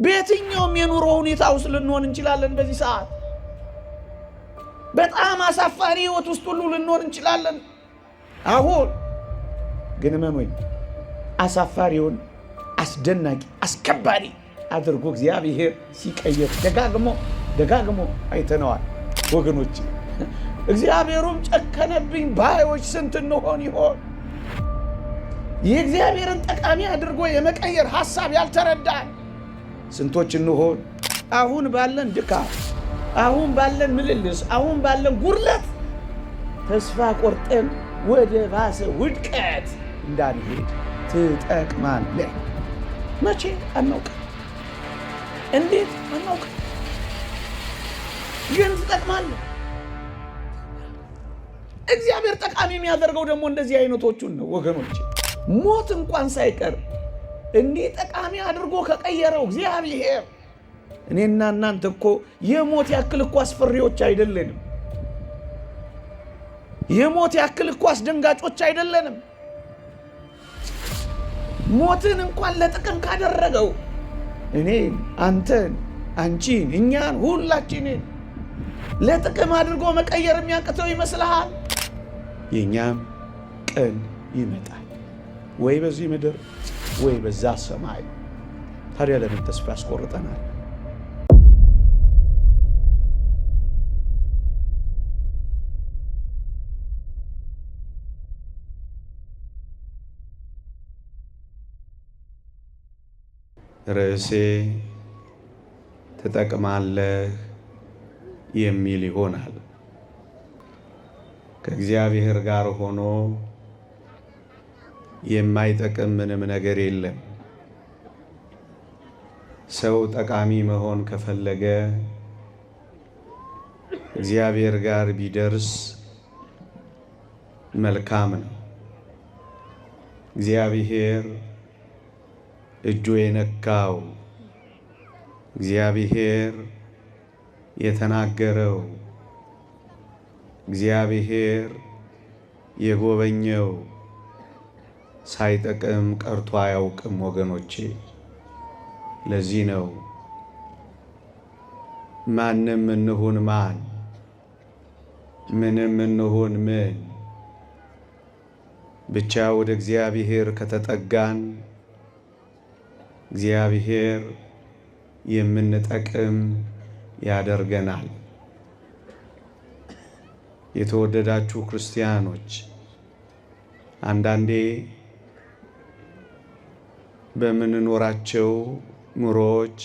በየትኛውም የኑሮ ሁኔታ ውስጥ ልንሆን እንችላለን። በዚህ ሰዓት በጣም አሳፋሪ ህይወት ውስጥ ሁሉ ልንሆን እንችላለን። አሁን ግን መኖኝ አሳፋሪውን አስደናቂ አስከባሪ አድርጎ እግዚአብሔር ሲቀየር ደጋግሞ አይተነዋል ወገኖች። እግዚአብሔሩም ጨከነብኝ ባዮች ስንት እንሆን ይሆን? የእግዚአብሔርን ጠቃሚ አድርጎ የመቀየር ሐሳብ ያልተረዳን ስንቶች እንሆን? አሁን ባለን ድካም፣ አሁን ባለን ምልልስ፣ አሁን ባለን ጉድለት ተስፋ ቆርጠን ወደ ባሰ ውድቀት እንዳንሄድ ትጠቅማለህ። መቼ አናውቅም፣ እንዴት አናውቅም፣ ግን ትጠቅማለህ። እግዚአብሔር ጠቃሚ የሚያደርገው ደግሞ እንደዚህ አይነቶቹን ነው ወገኖች። ሞት እንኳን ሳይቀር እንዲህ ጠቃሚ አድርጎ ከቀየረው እግዚአብሔር እኔና እናንተ እኮ የሞት ያክል እኮ አስፈሪዎች አይደለንም። የሞት ያክል እኮ አስደንጋጮች አይደለንም። ሞትን እንኳን ለጥቅም ካደረገው እኔን፣ አንተን፣ አንቺን፣ እኛን ሁላችንን ለጥቅም አድርጎ መቀየር የሚያቅተው ይመስልሃል? የእኛም ቀን ይመጣል፣ ወይ በዚህ ምድር ወይ በዛ ሰማይ። ታዲያ ለምን ተስፋ ያስቆርጠናል? ርዕሴ ትጠቅማለህ የሚል ይሆናል። ከእግዚአብሔር ጋር ሆኖ የማይጠቅም ምንም ነገር የለም። ሰው ጠቃሚ መሆን ከፈለገ እግዚአብሔር ጋር ቢደርስ መልካም ነው። እግዚአብሔር እጁ የነካው፣ እግዚአብሔር የተናገረው፣ እግዚአብሔር የጎበኘው ሳይጠቅም ቀርቶ አያውቅም ወገኖቼ። ለዚህ ነው ማንም እንሁን ማን፣ ምንም እንሁን ምን፣ ብቻ ወደ እግዚአብሔር ከተጠጋን እግዚአብሔር የምንጠቅም ያደርገናል። የተወደዳችሁ ክርስቲያኖች፣ አንዳንዴ በምንኖራቸው ኑሮዎች፣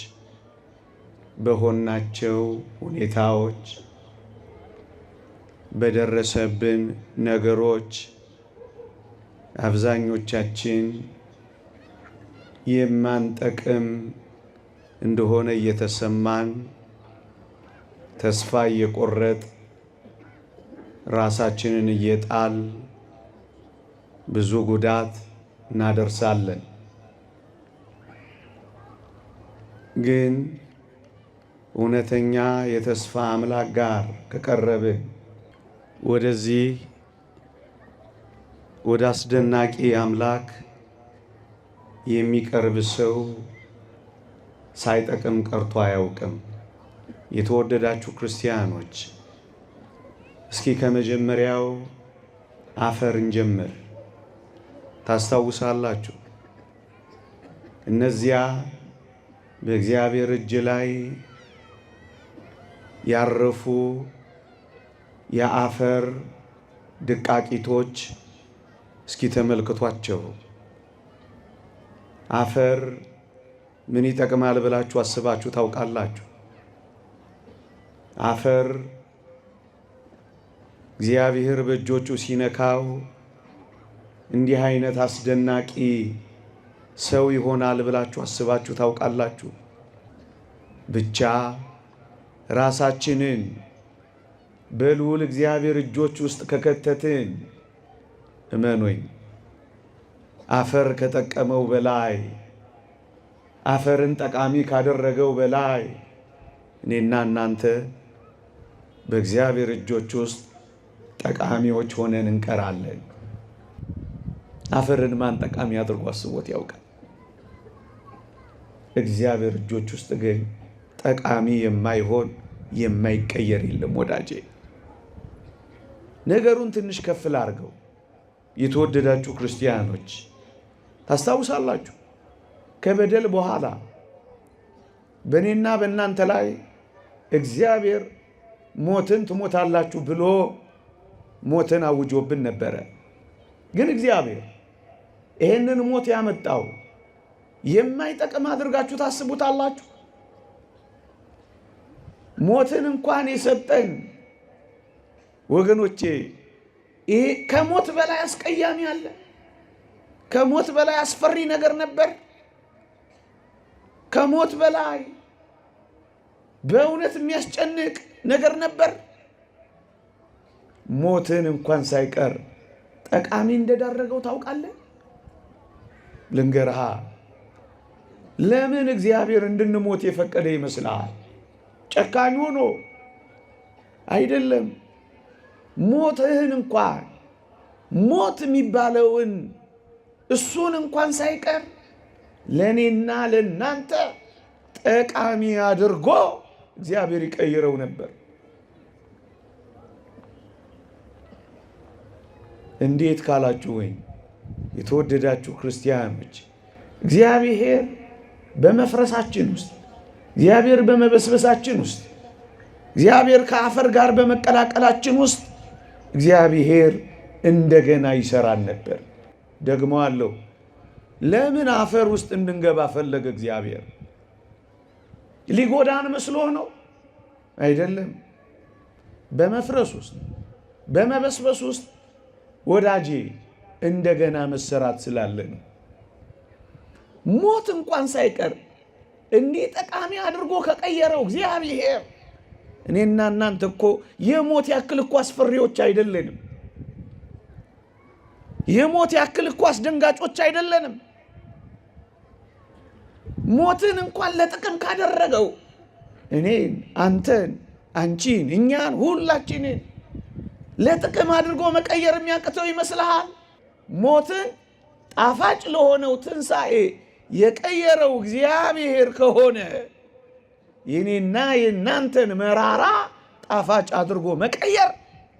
በሆናቸው ሁኔታዎች፣ በደረሰብን ነገሮች አብዛኞቻችን የማንጠቅም እንደሆነ እየተሰማን ተስፋ እየቆረጥ ራሳችንን እየጣል ብዙ ጉዳት እናደርሳለን። ግን እውነተኛ የተስፋ አምላክ ጋር ከቀረብን ወደዚህ ወደ አስደናቂ አምላክ የሚቀርብ ሰው ሳይጠቅም ቀርቶ አያውቅም። የተወደዳችሁ ክርስቲያኖች፣ እስኪ ከመጀመሪያው አፈር እንጀምር። ታስታውሳላችሁ? እነዚያ በእግዚአብሔር እጅ ላይ ያረፉ የአፈር ድቃቂቶች እስኪ ተመልክቷቸው። አፈር ምን ይጠቅማል ብላችሁ አስባችሁ ታውቃላችሁ? አፈር እግዚአብሔር በእጆቹ ሲነካው እንዲህ አይነት አስደናቂ ሰው ይሆናል ብላችሁ አስባችሁ ታውቃላችሁ? ብቻ ራሳችንን በልዑል እግዚአብሔር እጆች ውስጥ ከከተትን እመኑኝ፣ አፈር ከጠቀመው በላይ፣ አፈርን ጠቃሚ ካደረገው በላይ እኔና እናንተ በእግዚአብሔር እጆች ውስጥ ጠቃሚዎች ሆነን እንቀራለን። አፈርን ማን ጠቃሚ አድርጎ አስቦት ያውቃል? እግዚአብሔር እጆች ውስጥ ግን ጠቃሚ የማይሆን የማይቀየር የለም ወዳጄ። ነገሩን ትንሽ ከፍ ላድርገው። የተወደዳችሁ ክርስቲያኖች ታስታውሳላችሁ፣ ከበደል በኋላ በእኔና በእናንተ ላይ እግዚአብሔር ሞትን ትሞታላችሁ ብሎ ሞትን አውጆብን ነበረ። ግን እግዚአብሔር ይህንን ሞት ያመጣው የማይጠቅም አድርጋችሁ ታስቡታላችሁ? ሞትን እንኳን የሰጠን ወገኖቼ፣ ይሄ ከሞት በላይ አስቀያሚ አለ? ከሞት በላይ አስፈሪ ነገር ነበር? ከሞት በላይ በእውነት የሚያስጨንቅ ነገር ነበር? ሞትን እንኳን ሳይቀር ጠቃሚ እንደዳረገው ታውቃለህ? ልንገርሃ፣ ለምን እግዚአብሔር እንድንሞት የፈቀደ ይመስልሃል? ጨካኝ ሆኖ አይደለም። ሞትህን እንኳን ሞት የሚባለውን እሱን እንኳን ሳይቀር ለእኔና ለእናንተ ጠቃሚ አድርጎ እግዚአብሔር ይቀይረው ነበር። እንዴት ካላችሁ ወይም የተወደዳችሁ ክርስቲያኖች፣ እግዚአብሔር በመፍረሳችን ውስጥ፣ እግዚአብሔር በመበስበሳችን ውስጥ፣ እግዚአብሔር ከአፈር ጋር በመቀላቀላችን ውስጥ እግዚአብሔር እንደገና ይሰራን ነበር። ደግሞ አለው። ለምን አፈር ውስጥ እንድንገባ ፈለገ እግዚአብሔር? ሊጎዳን መስሎ ነው? አይደለም። በመፍረስ ውስጥ በመበስበስ ውስጥ ወዳጄ እንደገና መሰራት ስላለ ነው። ሞት እንኳን ሳይቀር እንዲህ ጠቃሚ አድርጎ ከቀየረው እግዚአብሔር እኔና እናንተ እኮ የሞት ያክል እኮ አስፈሪዎች አይደለንም። የሞት ያክል እኮ አስደንጋጮች አይደለንም። ሞትን እንኳን ለጥቅም ካደረገው እኔን፣ አንተን፣ አንቺን፣ እኛን ሁላችንን ለጥቅም አድርጎ መቀየር የሚያቅተው ይመስልሃል? ሞትን ጣፋጭ ለሆነው ትንሣኤ የቀየረው እግዚአብሔር ከሆነ የኔና የናንተን መራራ ጣፋጭ አድርጎ መቀየር፣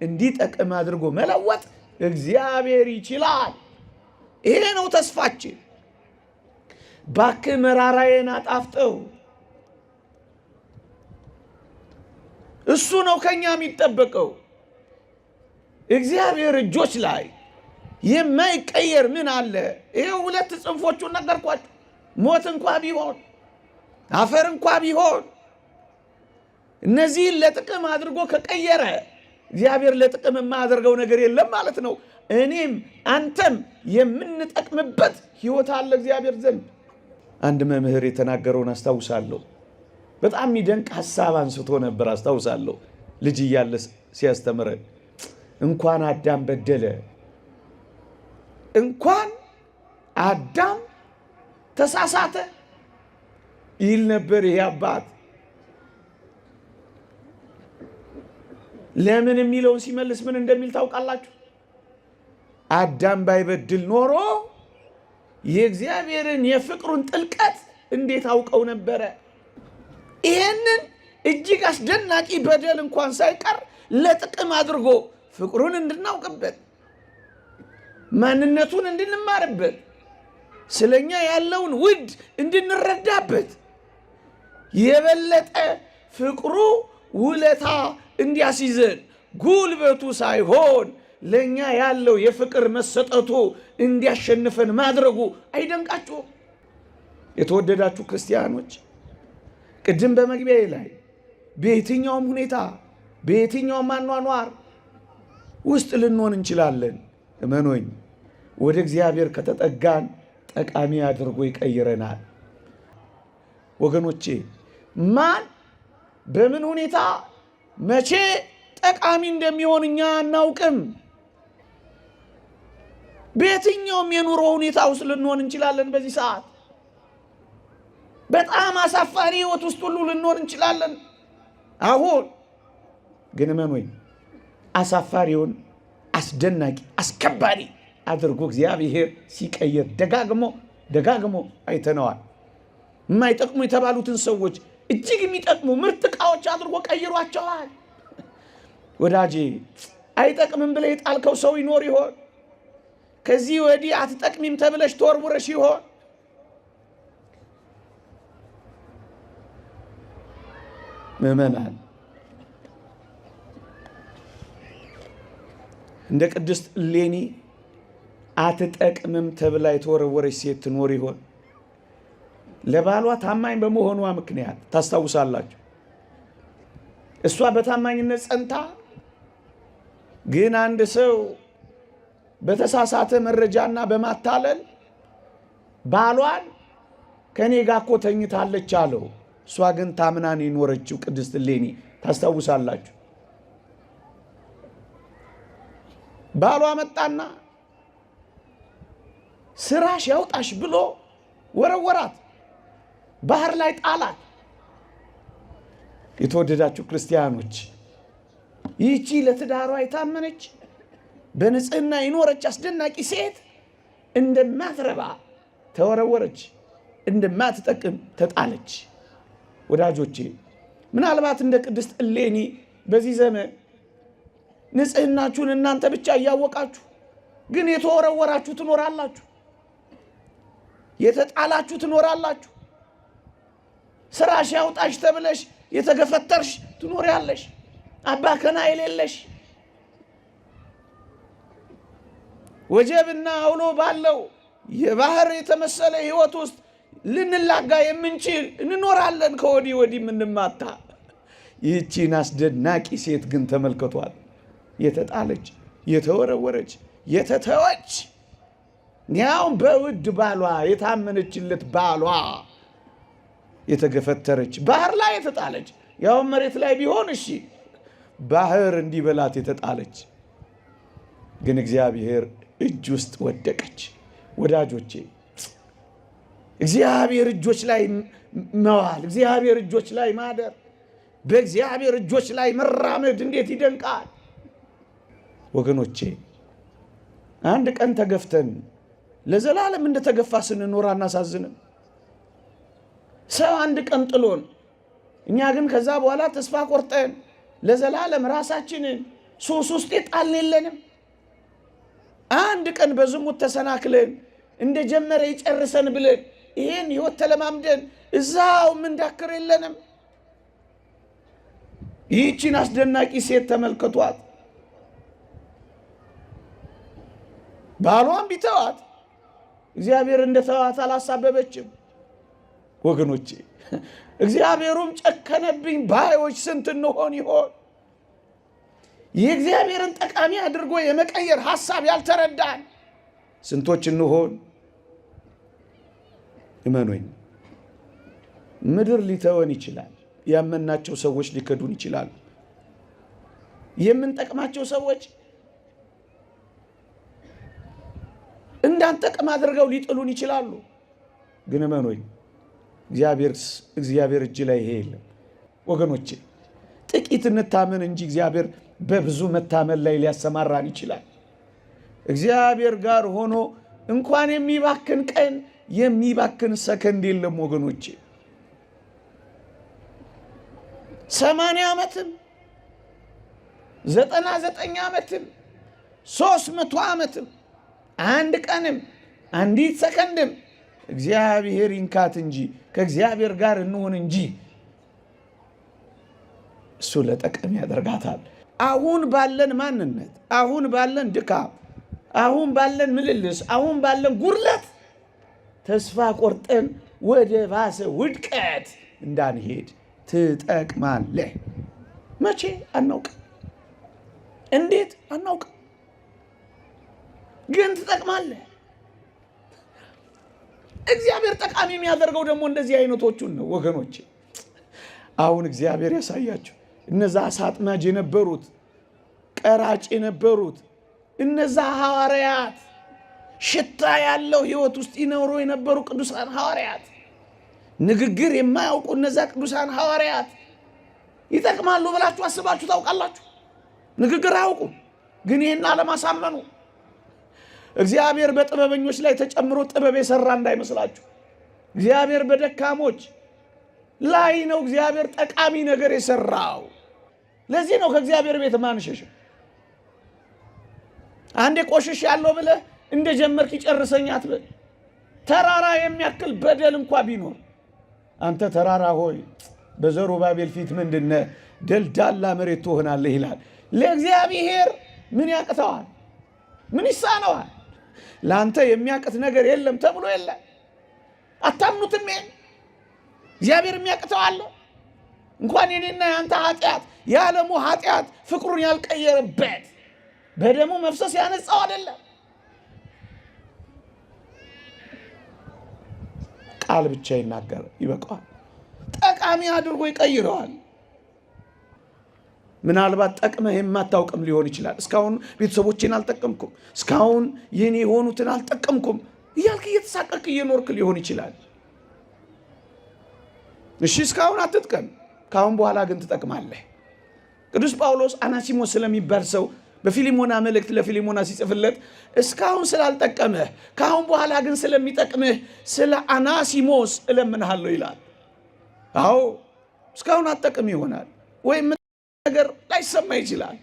እንዲጠቅም አድርጎ መለወጥ እግዚአብሔር ይችላል። ይሄ ነው ተስፋችን። ባክህ መራራዬን አጣፍጠው። እሱ ነው ከኛ የሚጠበቀው። እግዚአብሔር እጆች ላይ የማይቀየር ምን አለ? ይሄው ሁለት ጽንፎቹን ነገርኳችሁ። ሞት እንኳ ቢሆን አፈር እንኳ ቢሆን እነዚህን ለጥቅም አድርጎ ከቀየረ እግዚአብሔር ለጥቅም የማያደርገው ነገር የለም ማለት ነው። እኔም አንተም የምንጠቅምበት ሕይወት አለ እግዚአብሔር ዘንድ። አንድ መምህር የተናገረውን አስታውሳለሁ። በጣም የሚደንቅ ሐሳብ አንስቶ ነበር አስታውሳለሁ። ልጅ እያለ ሲያስተምረን እንኳን አዳም በደለ፣ እንኳን አዳም ተሳሳተ ይል ነበር ይሄ አባት። ለምን የሚለውን ሲመልስ ምን እንደሚል ታውቃላችሁ? አዳም ባይበድል ኖሮ የእግዚአብሔርን የፍቅሩን ጥልቀት እንዴት አውቀው ነበረ? ይሄንን እጅግ አስደናቂ በደል እንኳን ሳይቀር ለጥቅም አድርጎ ፍቅሩን እንድናውቅበት፣ ማንነቱን እንድንማርበት፣ ስለኛ ያለውን ውድ እንድንረዳበት፣ የበለጠ ፍቅሩ ውለታ እንዲያስይዘን ጉልበቱ ሳይሆን ለኛ ያለው የፍቅር መሰጠቱ እንዲያሸንፈን ማድረጉ አይደንቃችሁም? የተወደዳችሁ ክርስቲያኖች፣ ቅድም በመግቢያ ላይ በየትኛውም ሁኔታ በየትኛውም አኗኗር ውስጥ ልንሆን እንችላለን። እመኖኝ፣ ወደ እግዚአብሔር ከተጠጋን ጠቃሚ አድርጎ ይቀይረናል። ወገኖቼ፣ ማን በምን ሁኔታ መቼ ጠቃሚ እንደሚሆን እኛ አናውቅም። በየትኛውም የኑሮ ሁኔታ ውስጥ ልንሆን እንችላለን። በዚህ ሰዓት በጣም አሳፋሪ ሕይወት ውስጥ ሁሉ ልንሆን እንችላለን። አሁን ግን እመኑኝ፣ አሳፋሪውን አስደናቂ አስከባሪ አድርጎ እግዚአብሔር ሲቀይር ደጋግሞ አይተነዋል። የማይጠቅሙ የተባሉትን ሰዎች እጅግ የሚጠቅሙ ምርጥ ዕቃዎች አድርጎ ቀይሯቸዋል። ወዳጄ አይጠቅምም ብለህ የጣልከው ሰው ይኖር ይሆን? ከዚህ ወዲህ አትጠቅሚም ተብለሽ ተወርውረሽ ይሆን? ምእመናን እንደ ቅድስት እሌኒ አትጠቅምም ተብላ የተወረወረች ሴት ትኖር ይሆን? ለባሏ ታማኝ በመሆኗ ምክንያት ታስታውሳላችሁ። እሷ በታማኝነት ጸንታ፣ ግን አንድ ሰው በተሳሳተ መረጃና በማታለል ባሏን ከኔ ጋር እኮ ተኝታለች አለው። እሷ ግን ታምናን የኖረችው ቅድስት እሌኒ ታስታውሳላችሁ። ባሏ መጣና ስራሽ ያውጣሽ ብሎ ወረወራት፣ ባህር ላይ ጣላት። የተወደዳችሁ ክርስቲያኖች ይህቺ ለትዳሯ የታመነች በንጽህና የኖረች አስደናቂ ሴት እንደማትረባ ተወረወረች፣ እንደማትጠቅም ተጣለች። ወዳጆቼ ምናልባት እንደ ቅድስት እሌኒ በዚህ ዘመን ንጽህናችሁን እናንተ ብቻ እያወቃችሁ ግን የተወረወራችሁ ትኖራላችሁ፣ የተጣላችሁ ትኖራላችሁ። ስራሽ ያውጣሽ ተብለሽ የተገፈተርሽ ትኖሪያለሽ። አባከና የሌለሽ ወጀብና አውሎ ባለው የባህር የተመሰለ ህይወት ውስጥ ልንላጋ የምንችል እንኖራለን። ከወዲህ ወዲህ የምንማታ ይህቺን አስደናቂ ሴት ግን ተመልከቷል። የተጣለች፣ የተወረወረች፣ የተተወች፣ ያውም በውድ ባሏ የታመነችለት ባሏ የተገፈተረች፣ ባህር ላይ የተጣለች፣ ያውም መሬት ላይ ቢሆን እሺ ባህር እንዲበላት የተጣለች፣ ግን እግዚአብሔር እጅ ውስጥ ወደቀች። ወዳጆቼ እግዚአብሔር እጆች ላይ መዋል፣ እግዚአብሔር እጆች ላይ ማደር፣ በእግዚአብሔር እጆች ላይ መራመድ እንዴት ይደንቃል! ወገኖቼ አንድ ቀን ተገፍተን ለዘላለም እንደተገፋ ስንኖር አናሳዝንም? ሰው አንድ ቀን ጥሎን፣ እኛ ግን ከዛ በኋላ ተስፋ ቆርጠን ለዘላለም ራሳችንን ሱስ ውስጥ የጣልን የለንም? አንድ ቀን በዝሙት ተሰናክለን እንደጀመረ ይጨርሰን ብለን ይሄን ህይወት ተለማምደን እዛው ምንዳክር የለንም? ይህቺን አስደናቂ ሴት ተመልከቷት። ባሏን ቢተዋት እግዚአብሔር እንደተዋት አላሳበበችም። ወገኖቼ እግዚአብሔሩም ጨከነብኝ ባዮች ስንት እንሆን ይሆን? የእግዚአብሔርን ጠቃሚ አድርጎ የመቀየር ሐሳብ ያልተረዳን ስንቶች እንሆን? እመኑኝ ምድር ሊተወን ይችላል። ያመናቸው ሰዎች ሊከዱን ይችላሉ። የምንጠቅማቸው ሰዎች እንዳንጠቅም አድርገው ሊጥሉን ይችላሉ። ግን እመኑኝ እግዚአብሔር እጅ ላይ ይሄ የለም። ወገኖቼ ጥቂት እንታመን እንጂ እግዚአብሔር በብዙ መታመን ላይ ሊያሰማራን ይችላል። እግዚአብሔር ጋር ሆኖ እንኳን የሚባክን ቀን የሚባክን ሰከንድ የለም። ወገኖቼ 80 ዓመትም 99 ዓመትም 300 ዓመትም አንድ ቀንም አንዲት ሰከንድም እግዚአብሔር ይንካት እንጂ ከእግዚአብሔር ጋር እንሆን እንጂ እሱ ለጠቀም ያደርጋታል። አሁን ባለን ማንነት፣ አሁን ባለን ድካም፣ አሁን ባለን ምልልስ፣ አሁን ባለን ጉርለት ተስፋ ቆርጠን ወደ ባሰ ውድቀት እንዳንሄድ ትጠቅማለህ። መቼ አናውቅም፣ እንዴት አናውቅም፣ ግን ትጠቅማለህ። እግዚአብሔር ጠቃሚ የሚያደርገው ደግሞ እንደዚህ አይነቶቹን ነው ወገኖቼ። አሁን እግዚአብሔር ያሳያቸው እነዛ አሳ አጥማጅ የነበሩት፣ ቀራጭ የነበሩት እነዛ ሐዋርያት፣ ሽታ ያለው ህይወት ውስጥ ይኖሩ የነበሩ ቅዱሳን ሐዋርያት፣ ንግግር የማያውቁ እነዛ ቅዱሳን ሐዋርያት ይጠቅማሉ ብላችሁ አስባችሁ ታውቃላችሁ? ንግግር አያውቁም፣ ግን ይህን ዓለም አሳመኑ። እግዚአብሔር በጥበበኞች ላይ ተጨምሮ ጥበብ የሰራ እንዳይመስላችሁ። እግዚአብሔር በደካሞች ላይ ነው እግዚአብሔር ጠቃሚ ነገር የሰራው። ለዚህ ነው ከእግዚአብሔር ቤት ማንሸሽ። አንዴ ቆሽሽ ያለው ብለህ እንደጀመርክ ይጨርሰኝ አትበል። ተራራ የሚያክል በደል እንኳ ቢኖር አንተ ተራራ ሆይ በዘሩባቤል ፊት ምንድነህ? ደልዳላ መሬት ትሆናለህ ይላል። ለእግዚአብሔር ምን ያቅተዋል? ምን ይሳነዋል? ለአንተ የሚያቅት ነገር የለም ተብሎ የለ። አታምኑትም? እግዚአብሔር የሚያቅተዋል? እንኳን የኔና የአንተ ኃጢአት የዓለሙ ኃጢአት ፍቅሩን ያልቀየረበት በደሙ መፍሰስ ያነጻው አይደለም። ቃል ብቻ ይናገር ይበቃዋል። ጠቃሚ አድርጎ ይቀይረዋል። ምናልባት ጠቅመህ የማታውቅም ሊሆን ይችላል። እስካሁን ቤተሰቦቼን አልጠቀምኩም፣ እስካሁን የኔ የሆኑትን አልጠቀምኩም እያልክ እየተሳቀቅ እየኖርክ ሊሆን ይችላል። እሺ እስካሁን አትጥቀም፣ ካሁን በኋላ ግን ትጠቅማለህ። ቅዱስ ጳውሎስ አናሲሞስ ስለሚባል ሰው በፊሊሞና መልእክት ለፊሊሞና ሲጽፍለት እስካሁን ስላልጠቀመህ ካሁን በኋላ ግን ስለሚጠቅምህ ስለ አናሲሞስ እለምንሃለሁ ይላል። አዎ እስካሁን አትጠቅም ይሆናል ወይም ነገር ላይሰማ ይችላል።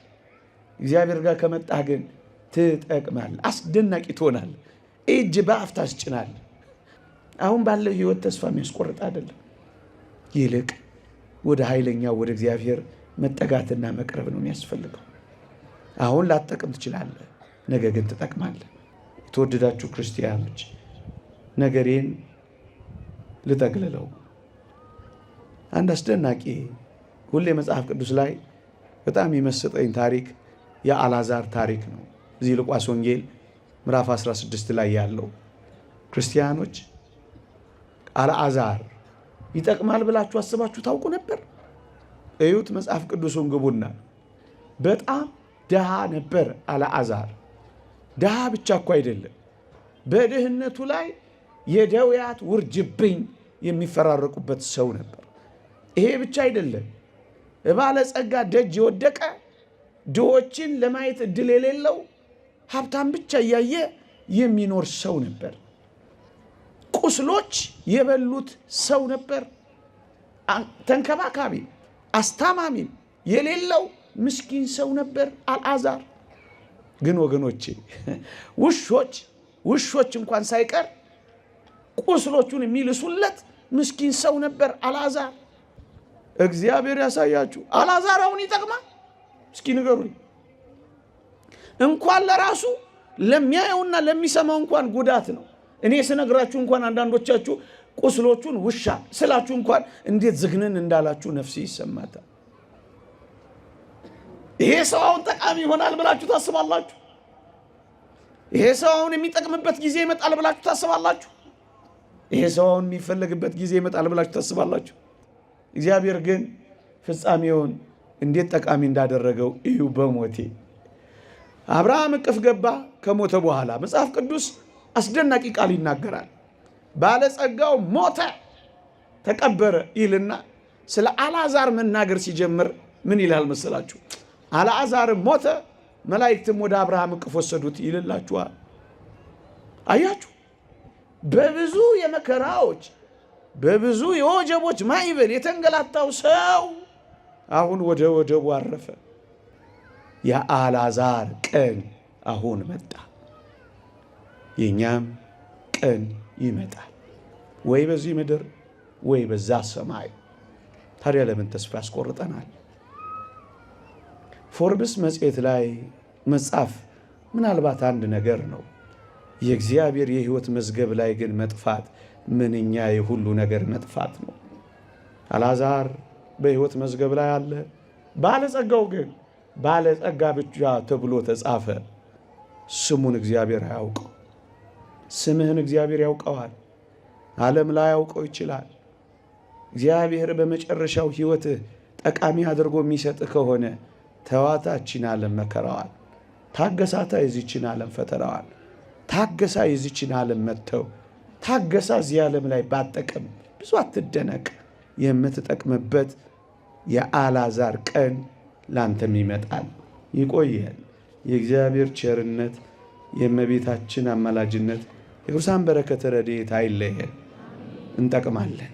እግዚአብሔር ጋር ከመጣህ ግን ትጠቅማለህ፣ አስደናቂ ትሆናለህ፣ እጅ በአፍ ታስጭናለህ። አሁን ባለው ህይወት ተስፋ የሚያስቆርጥ አይደለም። ይልቅ ወደ ኃይለኛው ወደ እግዚአብሔር መጠጋትና መቅረብ ነው የሚያስፈልገው። አሁን ላትጠቅም ትችላለህ፣ ነገ ግን ትጠቅማለህ። የተወደዳችሁ ክርስቲያኖች ነገሬን ልጠቅልለው። አንድ አስደናቂ ሁሌ መጽሐፍ ቅዱስ ላይ በጣም የመሰጠኝ ታሪክ የአልዓዛር ታሪክ ነው። እዚህ ሉቃስ ወንጌል ምዕራፍ 16 ላይ ያለው ክርስቲያኖች አልዓዛር ይጠቅማል ብላችሁ አስባችሁ ታውቁ ነበር? እዩት፣ መጽሐፍ ቅዱሱን ግቡና በጣም ድሃ ነበር አልዓዛር። ድሃ ብቻ እኮ አይደለም፣ በድህነቱ ላይ የደውያት ውርጅብኝ የሚፈራረቁበት ሰው ነበር። ይሄ ብቻ አይደለም፣ ባለጸጋ ደጅ የወደቀ ድሆችን ለማየት እድል የሌለው ሀብታም ብቻ እያየ የሚኖር ሰው ነበር። ቁስሎች የበሉት ሰው ነበር። ተንከባካቢ አስታማሚም የሌለው ምስኪን ሰው ነበር አልዓዛር። ግን ወገኖቼ ውሾች እንኳን ሳይቀር ቁስሎቹን የሚልሱለት ምስኪን ሰው ነበር አልዓዛር። እግዚአብሔር ያሳያችሁ። አልዓዛር አሁን ይጠቅማል? እስኪ ንገሩኝ። እንኳን ለራሱ ለሚያየውና ለሚሰማው እንኳን ጉዳት ነው። እኔ ስነግራችሁ እንኳን አንዳንዶቻችሁ ቁስሎቹን ውሻ ስላችሁ እንኳን እንዴት ዝግንን እንዳላችሁ ነፍሴ ይሰማታል። ይሄ ሰው አሁን ጠቃሚ ይሆናል ብላችሁ ታስባላችሁ? ይሄ ሰው አሁን የሚጠቅምበት ጊዜ ይመጣል ብላችሁ ታስባላችሁ? ይሄ ሰው አሁን የሚፈለግበት ጊዜ ይመጣል ብላችሁ ታስባላችሁ? እግዚአብሔር ግን ፍጻሜውን እንዴት ጠቃሚ እንዳደረገው እዩ። በሞቴ አብርሃም እቅፍ ገባ ከሞተ በኋላ መጽሐፍ ቅዱስ አስደናቂ ቃል ይናገራል። ባለጸጋው ሞተ ተቀበረ ይልና ስለ አልዓዛር መናገር ሲጀምር ምን ይላል መሰላችሁ? አልዓዛር ሞተ፣ መላእክትም ወደ አብርሃም እቅፍ ወሰዱት ይልላችኋል። አያችሁ፣ በብዙ የመከራዎች በብዙ የወጀቦች ማዕበል የተንገላታው ሰው አሁን ወደ ወደቡ አረፈ። የአልዓዛር ቀን አሁን መጣ። የኛም ቀን ይመጣል፣ ወይ በዚህ ምድር ወይ በዛ ሰማይ። ታዲያ ለምን ተስፋ ያስቆርጠናል? ፎርብስ መጽሔት ላይ መጻፍ ምናልባት አንድ ነገር ነው። የእግዚአብሔር የሕይወት መዝገብ ላይ ግን መጥፋት ምንኛ የሁሉ ነገር መጥፋት ነው። አልዓዛር በሕይወት መዝገብ ላይ አለ። ባለጸጋው ግን ባለጸጋ ብቻ ተብሎ ተጻፈ። ስሙን እግዚአብሔር አያውቀው። ስምህን እግዚአብሔር ያውቀዋል። ዓለም ላይ ያውቀው ይችላል። እግዚአብሔር በመጨረሻው ሕይወትህ ጠቃሚ አድርጎ የሚሰጥህ ከሆነ ተዋታችን ዓለም መከራዋል፣ ታገሳታ የዚችን ዓለም ፈተናዋል፣ ታገሳ የዚችን ዓለም መተው፣ ታገሳ እዚህ ዓለም ላይ ባጠቅም ብዙ አትደነቅ። የምትጠቅምበት የአልዓዛር ቀን ላንተም ይመጣል። ይቆየን። የእግዚአብሔር ቸርነት፣ የእመቤታችን አማላጅነት፣ የቅዱሳን በረከተ ረድኤት አይለየን። እንጠቅማለን።